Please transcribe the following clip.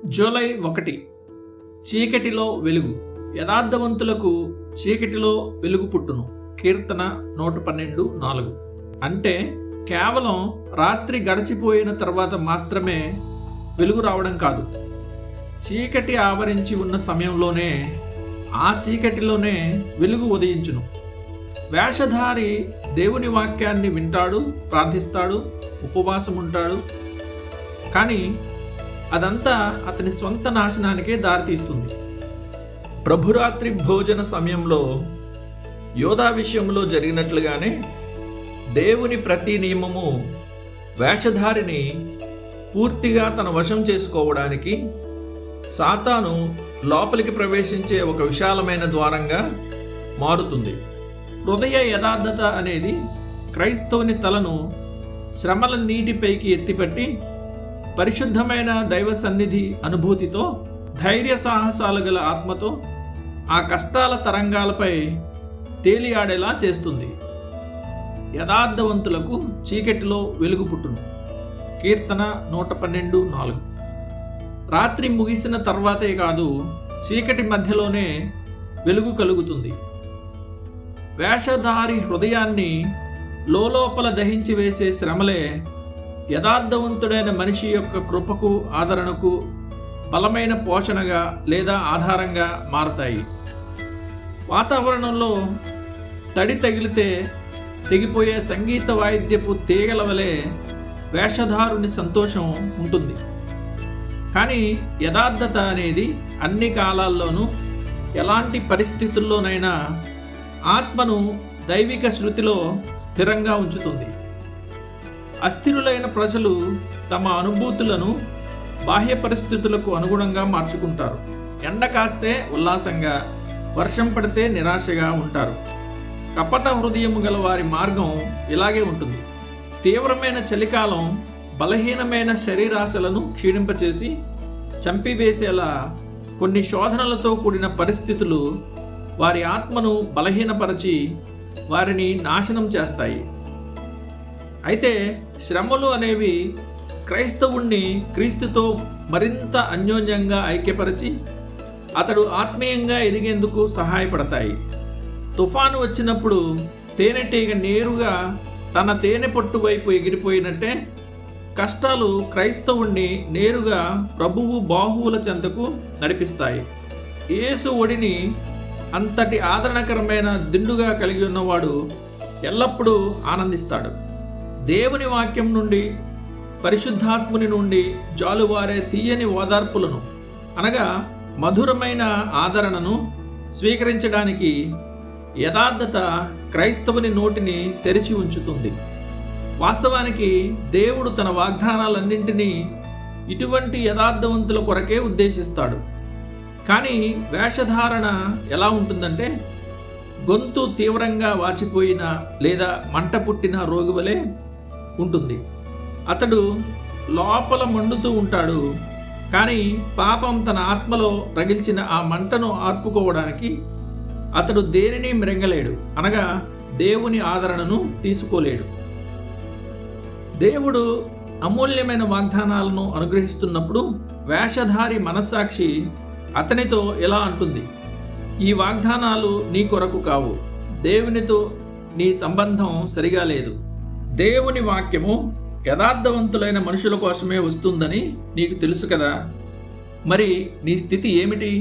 July 1. చీకటిలో వెలుగు. యథార్థవంతులకు చీకటిలో వెలుగు పుట్టును. కీర్తన 112:4. అంటే కేవలం రాత్రి గడిచిపోయిన తర్వాత మాత్రమే వెలుగు రావడం కాదు, చీకటి ఆవరించి ఉన్న సమయంలోనే ఆ చీకటిలోనే వెలుగు ఉదయించును. వేషధారి దేవుని వాక్యాన్ని వింటాడు, ప్రార్థిస్తాడు, ఉపవాసం ఉంటాడు, కానీ అదంతా అతని సొంత నాశనానికే దారితీస్తుంది. ప్రభురాత్రి భోజన సమయంలో యోధా విషయంలో జరిగినట్లుగానే దేవుని ప్రతి నియమము వేషధారిని పూర్తిగా తన వశం చేసుకోవడానికి సాతాను లోపలికి ప్రవేశించే ఒక విశాలమైన ద్వారంగా మారుతుంది. హృదయ యథార్థత అనేది క్రైస్తవుని తలను శ్రమల నీటిపైకి ఎత్తిపట్టి పరిశుద్ధమైన దైవ సన్నిధి అనుభూతితో, ధైర్య సాహసాలు గల ఆత్మతో ఆ కష్టాల తరంగాలపై తేలియాడేలా చేస్తుంది. యథార్థవంతులకు చీకటిలో వెలుగు పుట్టును. కీర్తన 112:4. రాత్రి ముగిసిన తర్వాతే కాదు, చీకటి మధ్యలోనే వెలుగు కలుగుతుంది. వేషధారి హృదయాన్ని లోపల దహించి వేసే శ్రమలే యథార్థవంతుడైన మనిషి యొక్క కృపకు, ఆదరణకు బలమైన పోషణగా లేదా ఆధారంగా మారతాయి. వాతావరణంలో తడి తగిలితే తెగిపోయే సంగీత వాయిద్యపు తీగల వలె వేషధారుని సంతోషం ఉంటుంది. కానీ యథార్థత అనేది అన్ని కాలాల్లోనూ, ఎలాంటి పరిస్థితుల్లోనైనా ఆత్మను దైవిక శృతిలో స్థిరంగా ఉంచుతుంది. అస్థిరులైన ప్రజలు తమ అనుభూతులను బాహ్య పరిస్థితులకు అనుగుణంగా మార్చుకుంటారు. ఎండ కాస్తే ఉల్లాసంగా, వర్షం పడితే నిరాశగా ఉంటారు. కపట హృదయము గల వారి మార్గం ఇలాగే ఉంటుంది. తీవ్రమైన చలికాలం బలహీనమైన శరీరాశలను క్షీణింపచేసి చంపివేసేలా కొన్ని శోధనలతో కూడిన పరిస్థితులు వారి ఆత్మను బలహీనపరచి వారిని నాశనం చేస్తాయి. అయితే శ్రమలు అనేవి క్రైస్తవుణ్ణి క్రీస్తుతో మరింత అన్యోన్యంగా ఐక్యపరిచి అతడు ఆత్మీయంగా ఎదిగేందుకు సహాయపడతాయి. తుఫాను వచ్చినప్పుడు తేనెటీగ నేరుగా తన తేనె పట్టు వైపు ఎగిరిపోయినట్టే కష్టాలు క్రైస్తవుణ్ణి నేరుగా ప్రభువు బాహువుల చెంతకు నడిపిస్తాయి. యేసు ఒడిని అంతటి ఆదరణకరమైన దిండుగా కలిగి ఉన్నవాడు ఎల్లప్పుడూ ఆనందిస్తాడు. దేవుని వాక్యం నుండి, పరిశుద్ధాత్ముని నుండి జాలువారే తీయని ఓదార్పులను, అనగా మధురమైన ఆదరణను స్వీకరించడానికి యథార్థత క్రైస్తవుని నోటిని తెరిచి ఉంచుతుంది. వాస్తవానికి దేవుడు తన వాగ్దానాలన్నింటినీ ఇటువంటి యథార్థవంతుల కొరకే ఉద్దేశిస్తాడు. కానీ వేషధారణ ఎలా ఉంటుందంటే, గొంతు తీవ్రంగా వాచిపోయిన లేదా మంట పుట్టిన రోగి వలె ఉంటుంది. అతడు లోపల మండుతూ ఉంటాడు, కానీ పాపం తన ఆత్మలో రగిల్చిన ఆ మంటను ఆర్పుకోవడానికి అతడు దేనిని మ్రెంగలేడు, అనగా దేవుని ఆదరణను తీసుకోలేడు. దేవుడు అమూల్యమైన వాగ్దానాలను అనుగ్రహిస్తున్నప్పుడు వేషధారి మనస్సాక్షి అతనితో ఇలా అంటుంది: ఈ వాగ్దానాలు నీ కొరకు కావు, దేవునితో నీ సంబంధం సరిగా లేదు. దేవుని వాక్యము యథార్థవంతులైన మనుషుల కోసమే వస్తుందని నీకు తెలుసు కదా, మరి నీ స్థితి ఏమిటి?